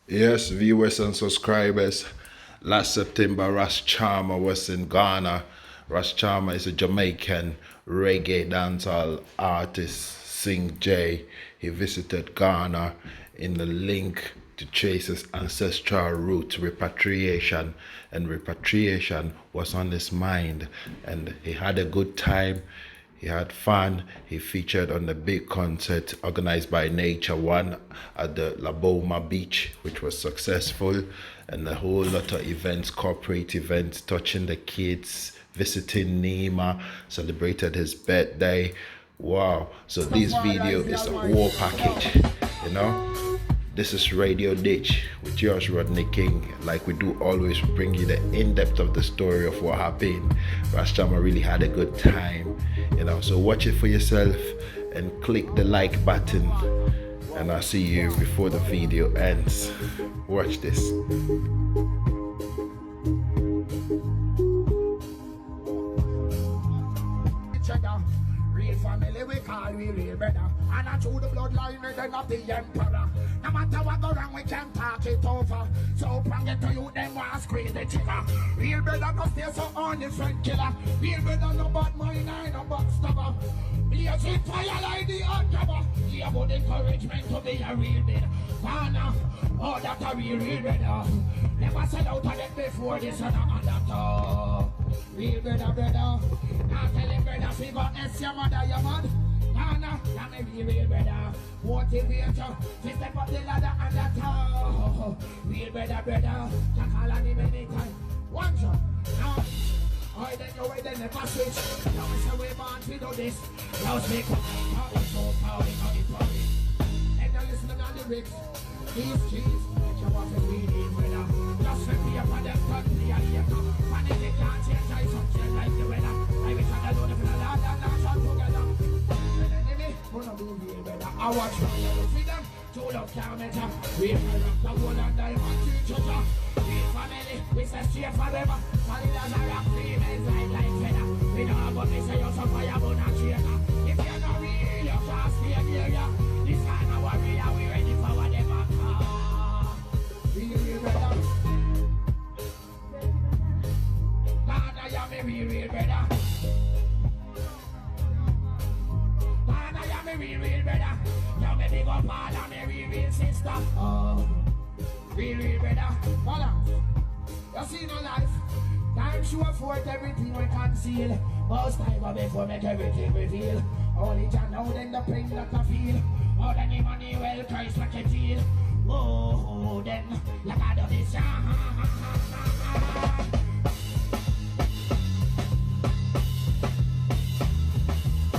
Yes, viewers and subscribers. Last September, Ras Charmer was in Ghana. Ras Charmer is a Jamaican reggae dancehall artist, Sing J. He visited Ghana in the link to trace his ancestral route, repatriation, and repatriation was on his mind, and he had a good time. He had fun. He featured on the big concert organized by Nature One at the La Boma Beach, which was successful, and a whole lot of events, corporate events, touching the kids, visiting Nima, celebrated his birthday. Wow. So this video is a whole package, you know. This is Radio Ditch with yours, Rodney King. Like we do always, bring you the in-depth of the story of what happened. Ras Charmer really had a good time, you know. So watch it for yourself and click the like button. And I'll see you before the video ends. Watch this. Real family we call we real brother. And I through the bloodline we then of the emperor. No matter what go wrong we can talk it over. So bring it to you them want squeeze the trigger. Real brother no stay so on the friend killer. Real brother no bad mind I no backstabber. Blaze with fire like the undercover. Hear about encouragement to be a real bit. Ghana, oh that a real brother. Never said out of it before this and another. Real brother. Now tell him brother figure S your mother your mad. Ghana, that may be real brother. Motivate you to step up the ladder and the top. Real brother. Jack all on him anytime. One shot. Now I then you wait then never switch. Now we say we born to do this. Now speak up. How it's so proud in the public. And now listen to the lyrics. These cheese, you want to read it, brother. Just let me up on them country and later. And if they can't change, I something like the weather. I wish I could do the land and nation together. And enemy, wanna be real, brother. I watch from the freedom to love kilometer. We rock the world and diamond to each other. Real family, we say straight forever. Solid as a rock, females like feather. We know about me, say you're some fire, but not shaker. If you're not real, you can't stay near ya. This kind of warrior, we ready for whatever. Real brother. Ghana, ya me real brother. Ghana, ya me real brother. You me big up all of me real sister. Oh, real brother. Hold on. You see no life. Time show forth everything we conceal. Most time before make everything reveal. Only Jah know then the pain that I feel. More than the money, well, Christ like a deal. Oh, then, like I do this,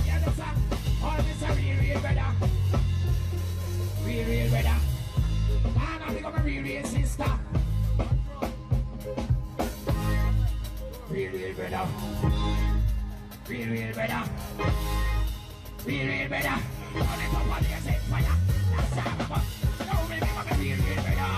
yeah, the song, all this a real brother. Real brother. Man, I become a real sister. Real brother. Real brother. Real brother. On the top of the set fire. That's how I'm real brother.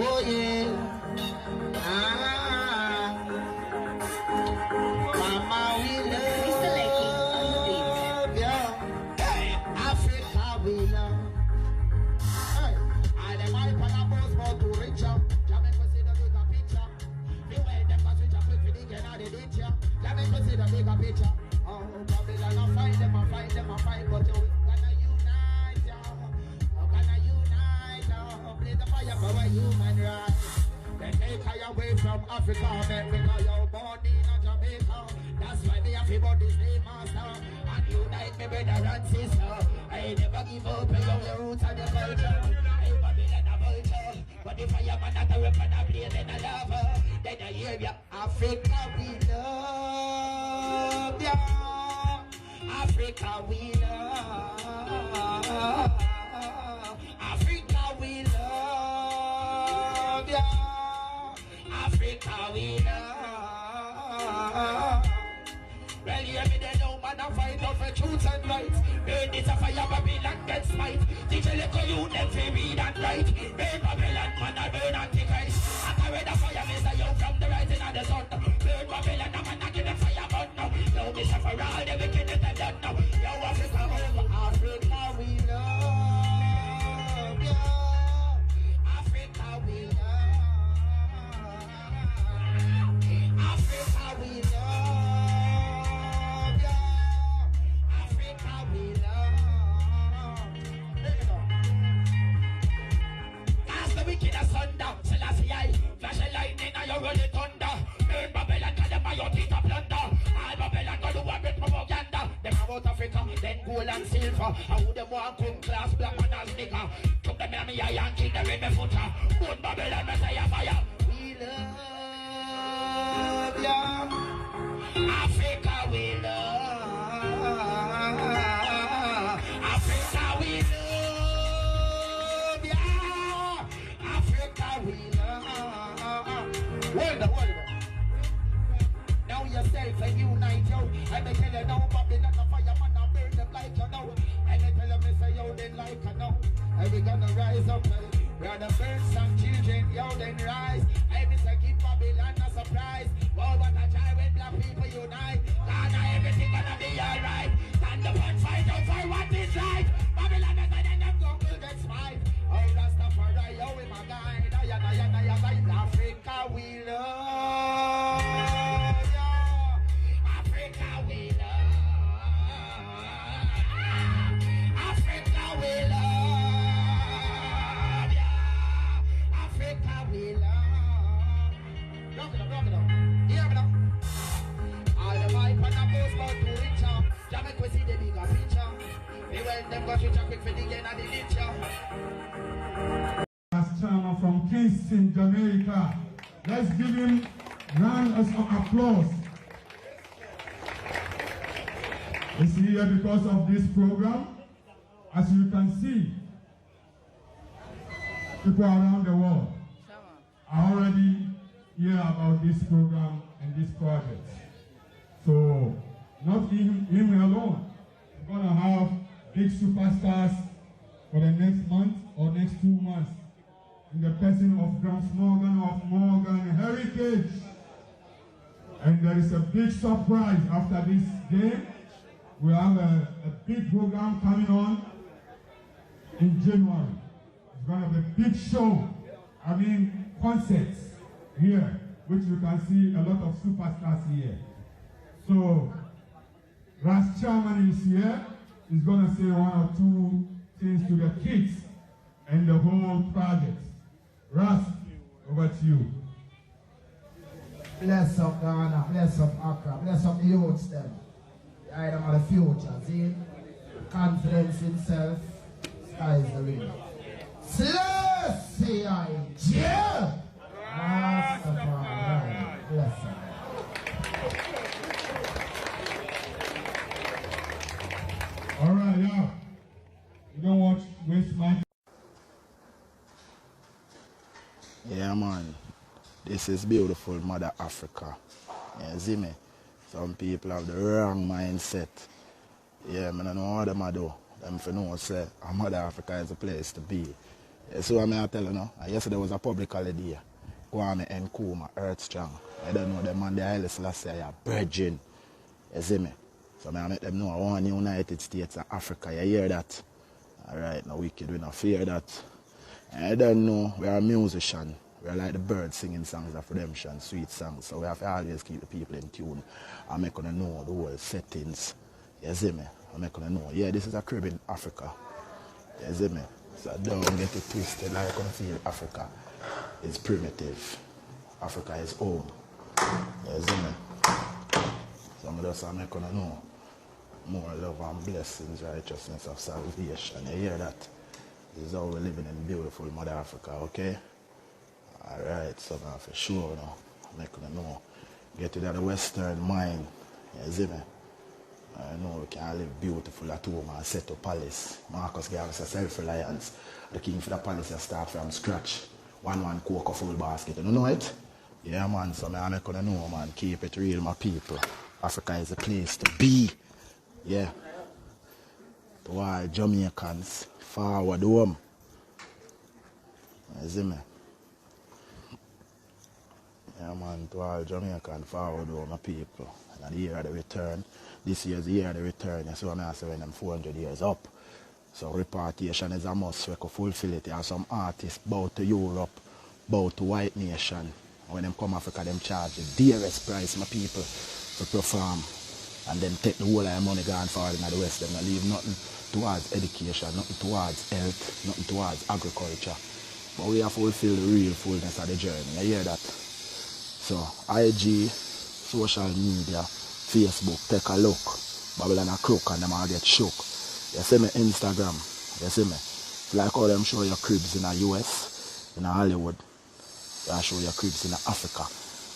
Oh yeah. Mama, we love you. Hey, Africa, we love. Hey, I dem I pan a boss about to reach out. Jamaica consider make a picture. The way them can switch up with the get out the ditch. Jamaica consider make a picture. Oh, Babylon, I find them, but you gonna unite, yo. Gonna unite, yo. Play the fire for a human right. They take I away from Africa, America, you're born in Jamaica. That's why me have to born this name master. And unite me brother and sister. I never give up, I love the roots and the culture. I Babylon a vulture. But the fireman that a weapon a blaze in a lava. Then I hear ya, Africa we love ya. Africa we love. Africa we love ya. Africa we love. Well, hear me then, no man a fight out for truth and right. Burn this a fire, Babylon get smite. Teach a little you them fi read and write. Burn Babylon, man a burn antichrist. I carry the fire. suffer. I would them want come class, black man as nigga. Took them in me eye and kick them in me footer. Good Babylon, Messiah fire. We love ya. Africa, we love. Africa, we love ya. Africa, we love. Hold on. Now yourself and unite, yo. I may tell you now, Babylon, a fireman, I burn them like you know. I may tell you, say, yo, then like you know. And we gonna rise up, we are the first some children, yo, then rise. I may say, keep Babylon a surprise. Oh, what a joy when black people unite. Ghana, everything gonna be alright. Stand up and fight out for what is right. Babylon, and then them go will get smite. Oh, Rastafari, yo, we my guide. Africa, we love. Africa, we love. Africa, we love. Yeah. Africa, we love. Rock it up. Hear me now. All the vibe and the post about to reach out. Jamaica, we see the bigger picture. We went them go switch up quick for the gain and the nature. Ras Chama from Kingston, Jamaica. Let's give him round of applause. He's here because of this program. As you can see, people around the world are already hear about this program and this project. So, not him alone. We're going to have big superstars for the next month or next 2 months in the person of Grams Morgan of Morgan Heritage. And there is a big surprise after this game. We have a big program coming on in January. It's going to be a big show. I mean, concerts here, which you can see a lot of superstars here. So, Ras Chama is here. He's going to say 1 or 2 things to the kids and the whole project. Ras, over to you. Bless up Ghana, bless up Accra, bless up the youths them. The item of the future, see? Confidence in self, sky's the limit. Selassie I jail! Bless up. All right, yeah. You don't want to waste my time. Yeah, man. This is beautiful Mother Africa. Yeah, see me? Some people have the wrong mindset. Yeah, I don't know what them do. Them for know say Mother Africa is a place to be. Yeah, so I tell you now, yesterday was a public holiday. Kwame Nkrumah, Earth Strong. I don't know them man, the Haile Selassie are virgin. You see me? So I make them know one United States of Africa. You hear that? Alright, no wicked, we not fear that. I don't know, we are a musician. We are like the birds singing songs of redemption, sweet songs. So we have to always keep the people in tune and make them know the whole settings. You see me? And make them know, yeah, this is a crib in Africa. You see me? So don't get it twisted like you feel Africa is primitive. Africa is home. You see me? So I just make them know more love and blessings, righteousness of salvation. You hear that? This is how we're living in beautiful Mother Africa, okay? Alright, so now for sure now, make them know. Get to that western mind, you see me? I know we can live beautiful at home and set up palace. Marcus gave us a self-reliance. The king for the palace has start from scratch. One cocoa full basket, you know it? Yeah man, so I make them know man, keep it real my people. Africa is a place to be. Yeah. To all Jamaicans, forward home. You see me? Yeah man, to all Jamaican forward home, my people. And the year of the return, this year's the year of the return, you see what I say when I'm 400 years up. So repatriation is a must, we could fulfill it. There are some artists bow to Europe, bow to white nation. And when them come Africa, them charge the dearest price, my people, to perform. And then take the whole of their money going forward in the West. Them not leave nothing towards education, nothing towards health, nothing towards agriculture. But we have to fulfill the real fullness of the journey. You hear that? So, IG, social media, Facebook, take a look. Babylon a crook and them all get shook. You see me Instagram. You see me? It's like how them show your cribs in the US, in Hollywood. You show your cribs in Africa.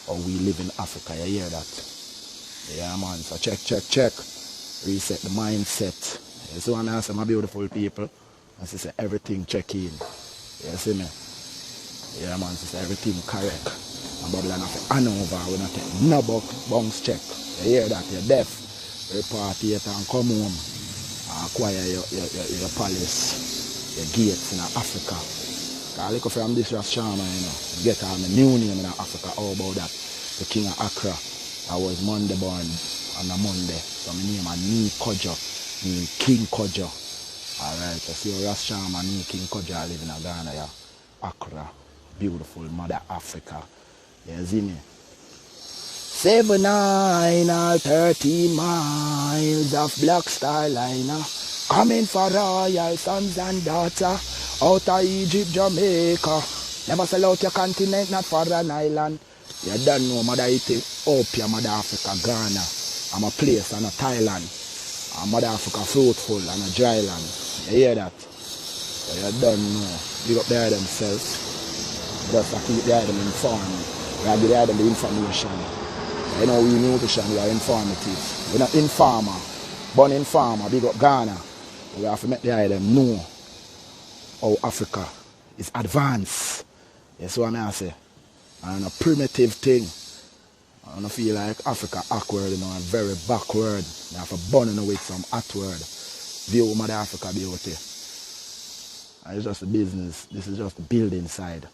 Or we live in Africa. You hear that? Yeah, man. So check. Reset the mindset. You see what I say, my beautiful people? I say everything check in. You see me? Yeah, man. So everything correct. And Babylon have to hand over. We not take no bounce check. You hear that? You're deaf. Repatriate and come home. And acquire your palace, your gates in Africa. I look from this Ras Sharma, you know. Get on the new name in Africa. How about that? The King of Accra. I was Monday born on a Monday. So my name is Nii Kojo. Nii King Kojo. Alright, so see Ras Sharma, Nii King Kojo, I live in Ghana, yeah. Accra. Beautiful Mother Africa. You see me? 7, 9 or 13 miles of Black Star Liner. Coming for royal sons and daughters. Out of Egypt, Jamaica. Never sell out your continent, not for an island. You don't know, Mother Ethiopia, Mother Africa, Ghana. I'm a place and a Thailand. And Mother Africa fruitful and a dry land. You hear that? So you don't know. Big up there themselves. Just to keep the item informed. We have to give them the information. You know, we nutrition, we are informative. We're not informer. Born informer, big up Ghana. We have to make the item know how Africa is advanced. That's what I say. And a primitive thing. I don't feel like Africa awkward, you know, and very backward. You have to burn it with some outward. View Mother Africa beauty. And it's just a business. This is just the building side.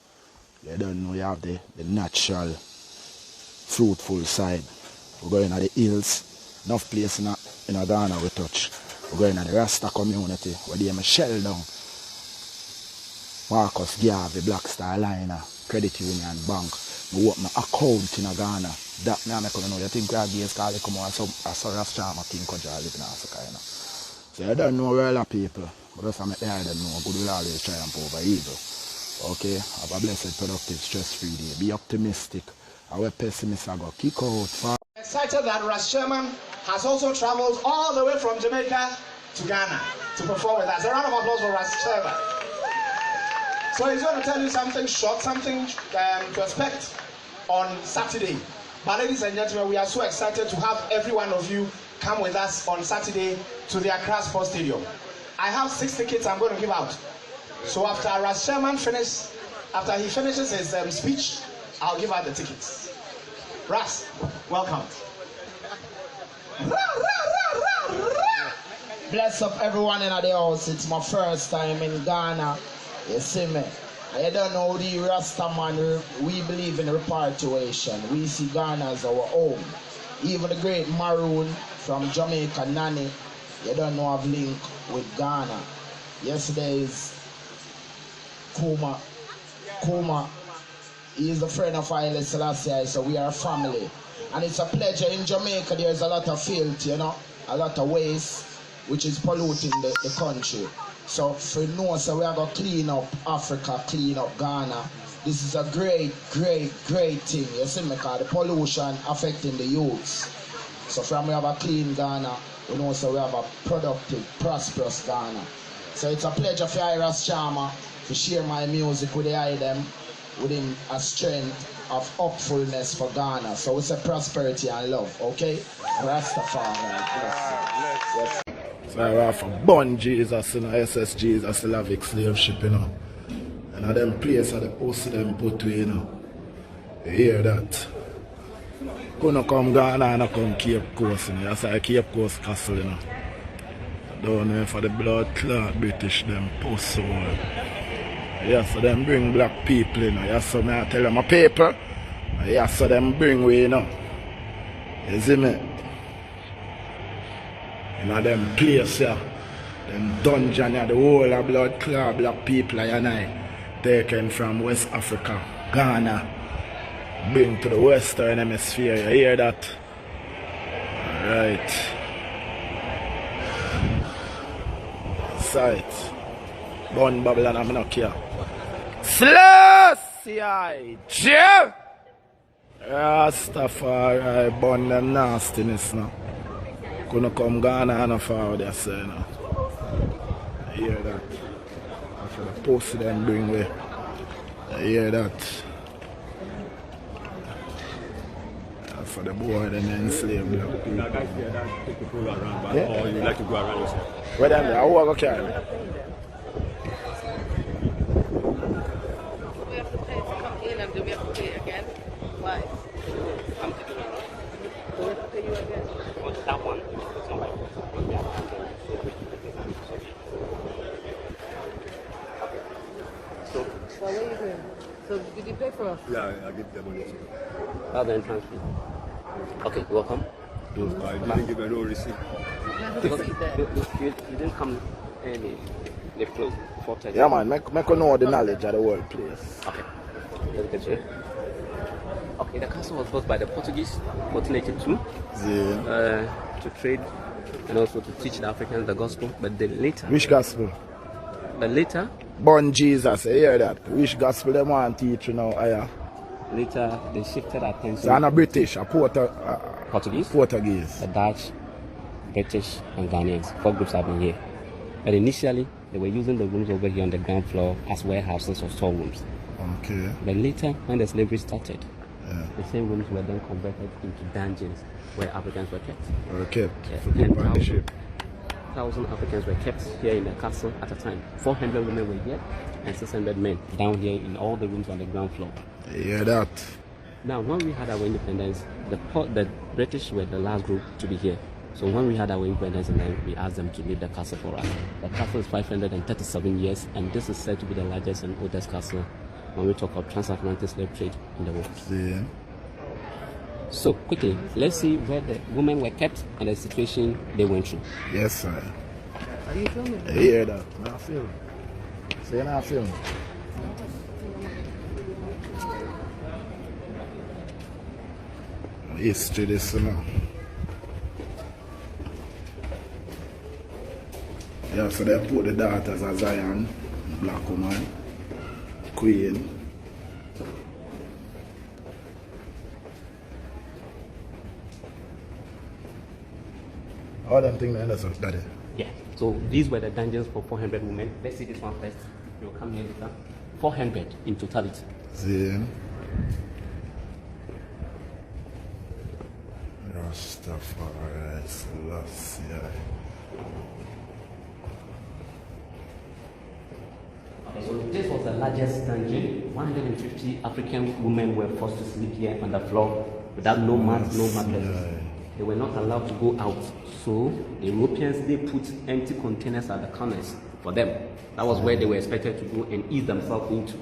You don't know you have the natural, fruitful side. We're going to the hills. Enough place in Ghana we touch. We're going to the Rasta community where they have shell down. Marcus Garvey, Black Star Liner, Credit Union Bank. We open an account in Ghana. That me I know. You think we are gays because they come out as Ras Sharma King Kojo live in Africa, you know. So you don't know where a lot of people. But just make them know. Good will always triumph over evil. Okay? Have a blessed, productive, stress-free day. Be optimistic. Our pessimists are going to kick out. Excited that Ras Sharma has also traveled all the way from Jamaica to Ghana to perform with us. A round of applause for Ras Sharma. So he's going to tell you something short, something to expect on Saturday. But ladies and gentlemen, we are so excited to have every one of you come with us on Saturday to the Accra Sports Stadium. I have 6 tickets I'm going to give out. So after Ras Sharma finishes his speech, I'll give out the tickets. Ras, welcome. Bless up everyone in the house. It's my first time in Ghana. You see me? I don't know the Rasta man. We believe in repatriation. We see Ghana as our home. Even the great Maroon from Jamaica, Nani, you don't know have link with Ghana. Yesterday is Kuma. He is a friend of Haile Selassie, so we are a family. And it's a pleasure. In Jamaica, there's a lot of filth, you know, a lot of waste, which is polluting the country. So for no, so we are going to clean up Africa, clean up Ghana. This is a great thing. You see me, because the pollution affecting the youths. So from we have a clean Ghana, we know so we have a productive, prosperous Ghana. So it's a pleasure for Ras Sharma to share my music with the item within a strength of hopefulness for Ghana. So we say prosperity and love, okay? Rastafari, bless you. Yes. So I have a born Jesus, you know, SS Jesus, Slavic slave ship, you know. And at them place at the post them put to, you know. You hear that? Gonna come Ghana and come Cape Coast, you know. That's like Cape Coast Castle, you know. Down there for the blood clot British, them post so yeah, so them bring black people, you know. Yeah, so I tell them a paper. Yeah, so them bring we, you know. You see me? You know, them place, yeah. Them dungeon, yeah, the whole of blood clot black people, and I taken from West Africa, Ghana, bring to the Western Hemisphere. You hear that? Alright. Sight. Bun Babylon, I'm not here. Selassie, Jeff! Rastafari, bun them nastiness now. Couldn't come Ghana and forward, you say, you know. hear that? After the post them bring way. I hear that. For the boy, them enslaved black people. That guy here that take people around, but Yeah. or you like to go around yourself? Where them there? Who are going to carry me? We have to pay to come in and do we have to pay again? Why? Do we have to pay you again? On that one, it's not like we have to go. So, Well, where are you going? So did you pay for us? Yeah, I give them money. that's the entrance fee. Okay, welcome. I didn't give a no receipt. We have to Because see there. you didn't come early. They closed 4:30. Yeah, man, make you know the knowledge of the world place. Okay. Let's get you. Okay, the castle was built by the Portuguese, 1482, Yeah. to trade and also to teach the Africans the gospel. But then later, Which gospel? Born Jesus, you hear that? Which gospel them want to teach you now? later they shifted attention. So I'm a British, a Portuguese, Portuguese. the Dutch, British, and Ghanaians. 4 groups have been here. But initially, they were using the rooms over here on the ground floor as warehouses or storerooms. Okay. But later, when the slavery started, the same rooms were then converted into dungeons where Africans were kept. Okay. Yeah, For people on the ship. 1,000 Africans were kept here in the castle at a time. 400 women were here and 600 men down here in all the rooms on the ground floor. You hear that? Now, when we had our independence, the British were the last group to be here. So when we had our independence, and then we asked them to leave the castle for us. The castle is 537 years, and this is said to be the largest and oldest castle when we talk of transatlantic slave trade in the world. Yeah. So quickly, let's see where the women were kept and the situation they went through. Yes, sir. Are you filming? You hear that? Not film. Say not film. History this, you know. Yeah, so they put the daughters of Zion, black woman, queen. All them things, that's what daddy. Yeah. So these were the dungeons for 400 women. Let's see this one first. You'll come here later. 400 in totality. See? Rastafari, Selassie. Okay, so this was the largest dungeon. 150 African women were forced to sleep here on the floor without no mats, no mattresses. They were not allowed to go out. So the Europeans, they put empty containers at the corners for them. That was where they were expected to go and ease themselves into.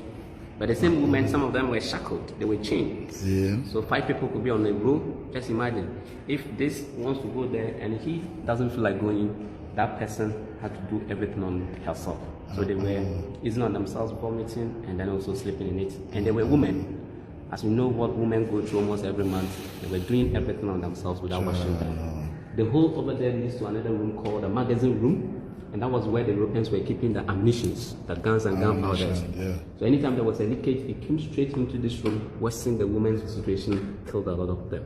But the same women, some of them were shackled. They were chained. Yeah. So 5 people could be on a row. Just imagine, if this wants to go there and he doesn't feel like going, that person had to do everything on herself. So they were easing on themselves, vomiting, and then also sleeping in it. And they were women. As we know what women go through almost every month, they were doing everything on themselves without washing them. The hole over there leads to another room called the magazine room. And that was where the Europeans were keeping the ammunitions, the guns and gunpowders. Yeah. So anytime there was a leakage, it came straight into this room, worsening the women's situation, killed a lot of them.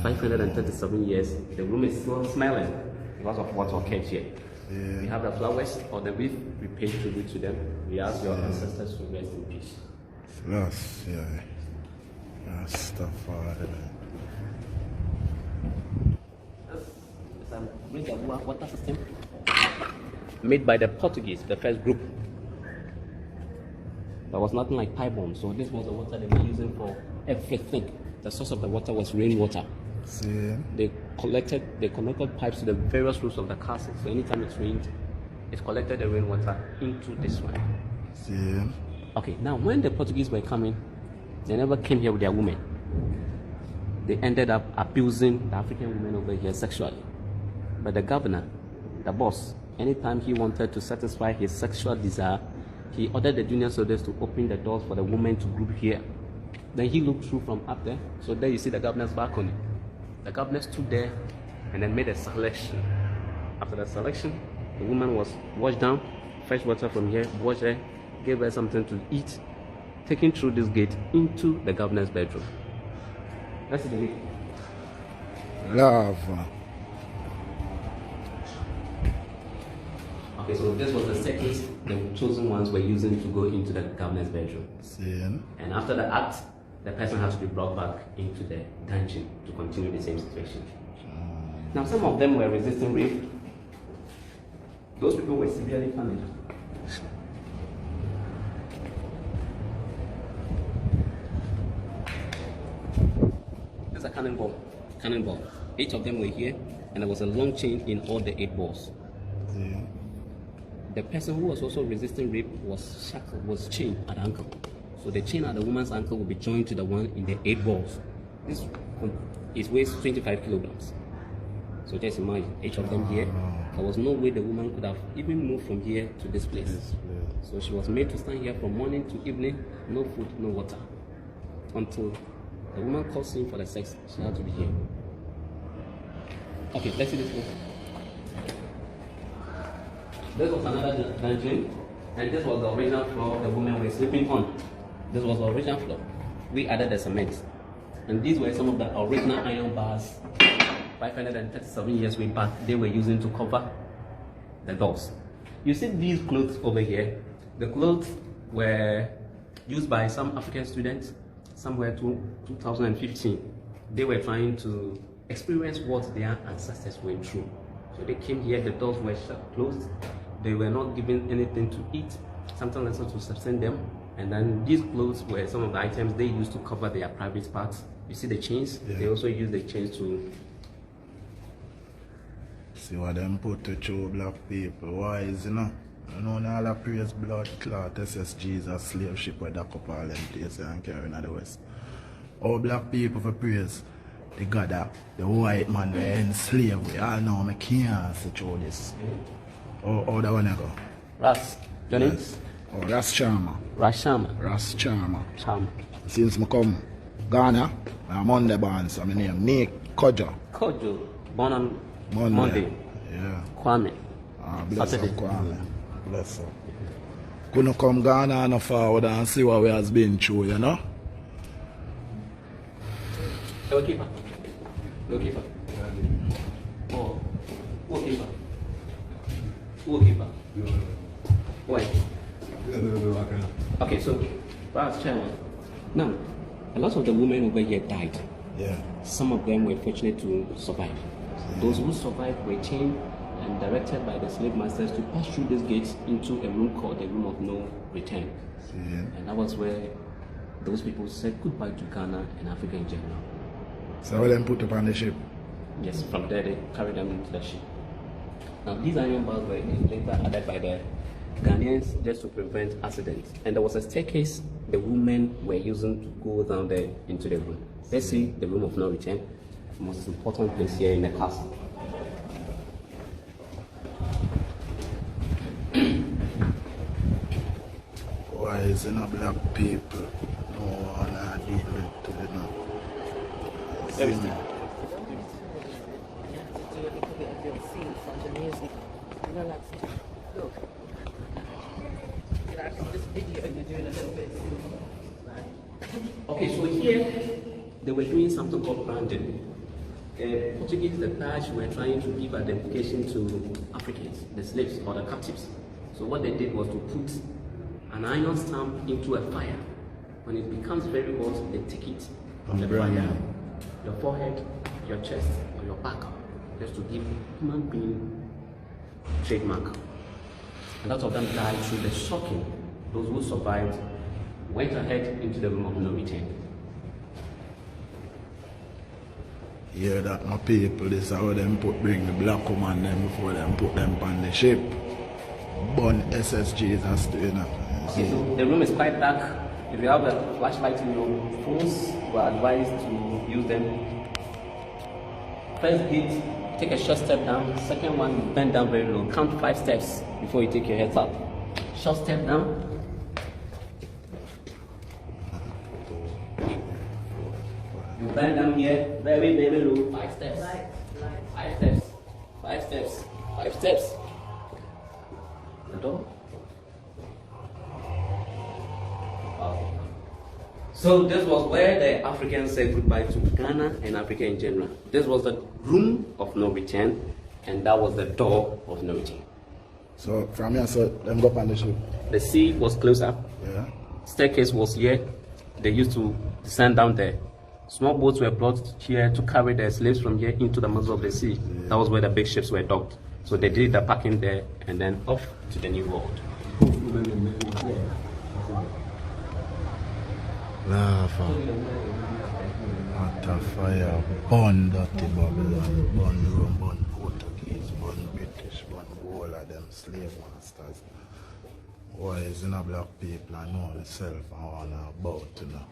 537 years, the room is still smelling because of what occurred here. We have the flowers or the wreath, we pay tribute to them. We ask your ancestors to rest in peace. Selassie. Rastafari. It's a reservoir water system made by the Portuguese, the first group. There was nothing like pipe bomb, so this was the water they were using for everything. The source of the water was rainwater. See? They connected pipes to the various roofs of the castle. So anytime it rained, it collected the rainwater into this one. See? Okay, now when the Portuguese were coming, they never came here with their women. They ended up abusing the African women over here sexually. But the governor, the boss, anytime he wanted to satisfy his sexual desire, he ordered the junior soldiers to open the doors for the women to group here. Then he looked through from up there. So there you see the governor's balcony. The governor stood there and then made a selection. After the selection, the woman was washed down, fetched water from here, washed her, gave her something to eat, taken through this gate into the governor's bedroom. That's the way. Love. Okay, so this was the staircase the chosen ones were using to go into the governor's bedroom. Seeing? And after the act, the person has to be brought back into the dungeon to continue the same situation. Now, some of them were resisting rape. Those people were severely punished. This is a cannonball. Cannonball. 8 of them were here, and there was a long chain in all the 8 balls. See? The person who was also resisting rape was shackled, was chained at the ankle. So the chain at the woman's ankle will be joined to the one in the 8 balls. This weighs 25 kilograms. So just imagine, 8 of them here. There was no way the woman could have even moved from here to this place. So she was made to stand here from morning to evening, no food, no water. Until the woman calls in for the sex, she had to be here. Okay, let's see this one. This was another dungeon, and this was the original floor the women were sleeping on. This was the original floor. We added the cement. And these were some of the original iron bars 537 years way back they were using to cover the doors. You see these clothes over here? The clothes were used by some African students somewhere to 2015. They were trying to experience what their ancestors went through. So they came here, the doors were shut, closed. They were not given anything to eat, something lesser to sustain them. And then these clothes were some of the items they used to cover their private parts. You see the chains? Yeah. They also use the chains to... See what them put to show black people. Why is you know? You know all the praise blood clot, SSGs a slave ship with that couple of them places and carrying at the west. All black people for praise. The God that the white man they enslaved. We all know I can't see through this. How that one you go? Ras. Your name? Yes. Oh, Ras Charmer. Ras Charmer. Ras Charmer. Charmer. Since I come Ghana, I'm Monday born, so my name Nick Kojo. Kojo. Born on Monday. Yeah. Kwame. Bless her, Kwame. Bless her. Couldn't come Ghana no forward and see what we has been through, you know? Goalkeeper. Goalkeeper. Oh. Goalkeeper. Goalkeeper. Why? Okay, so that's chairman. Now, a lot of the women over here died. Yeah. Some of them were fortunate to survive. Those who survived were chained and directed by the slave masters to pass through this gate into a room called the Room of No Return. Yeah. And that was where those people said goodbye to Ghana and Africa in general. So them put up on the ship? Yes, from there they carried them into the ship. Now these iron bars were later added by the Ghanaians just to prevent accidents. And there was a staircase the women were using to go down there into the room. Let's see the Room of No Return, the most important place here in the castle. Why is it not black people? No one are dealing to it now. Everything. Okay, so here they were doing something called branding. Portuguese, the Dutch were trying to give identification to Africans, the slaves or the captives. So what they did was to put an iron stamp into a fire. When it becomes very hot, they take it from the fire, your forehead, your chest, or your back, just to give human being trademark. A lot of them died through the shocking. Those who survived went ahead into the Room of No Return. Hear that my people, this is how them bring the black woman them before them put them on the ship. Burn SSGs as to, you know. Okay, so the room is quite dark. If you have a flashlight in your phones, you are advised to use them. First gate, take a short step down. Second one, bend down very low. Count 5 steps before you take your head up. Short step down. You bend down here, very, very low. 5 steps. 5 steps. 5 steps. 5 steps. The door. Okay. So this was where the Africans said goodbye to Ghana and Africa in general. This was the Room of No Return, and that was the Door of No Return. So from here, so them go up on the ship. The sea was closer. Yeah. Staircase was here. They used to descend down there. Small boats were brought here to carry their slaves from here into the mouth of the sea. That was where the big ships were docked. So they did the packing there and then off to the New World. Lava, water, fire, burn dirty Babylon, burn Rome, burn Portuguese, burn British, burn all of them slave masters. Why is in a black people I know myself and want to about, you know.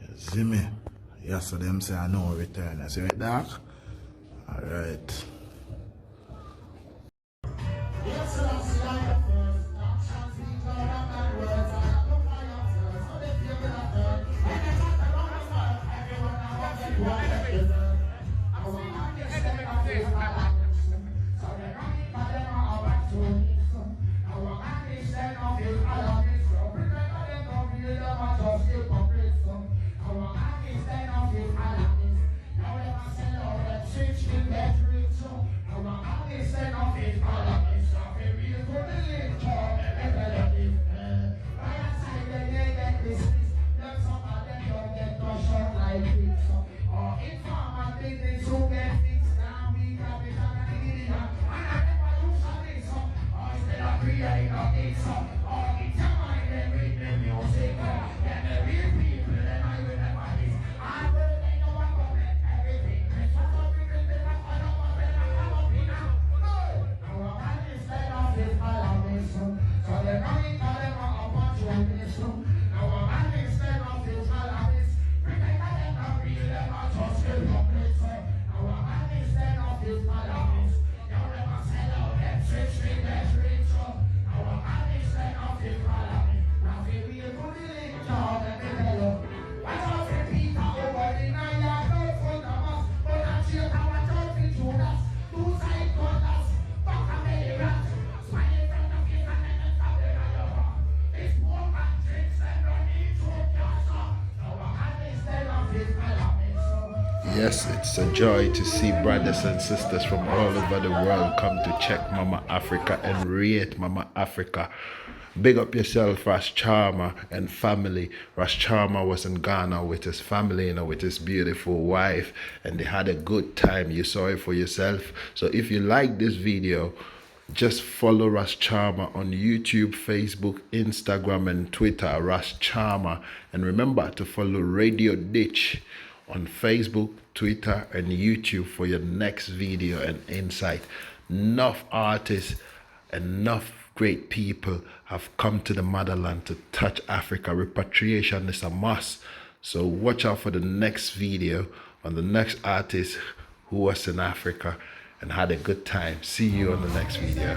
You see me? Yes, so them say I know return. I say, right, dark? Alright. Yes, it's a joy to see brothers and sisters from all over the world come to check Mama Africa and rate Mama Africa. Big up yourself, Ras Charmer and family. Ras Charmer was in Ghana with his family, you know, with his beautiful wife, and they had a good time. You saw it for yourself. So if you like this video, just follow Ras Charmer on YouTube, Facebook, Instagram, and Twitter, Ras Charmer. And remember to follow Radio Ditch on Facebook, Twitter, and YouTube for your next video and insight. Enough artists, enough great people have come to the motherland to touch Africa. Repatriation is a must. So watch out for the next video on the next artist who was in Africa and had a good time. See you on the next video.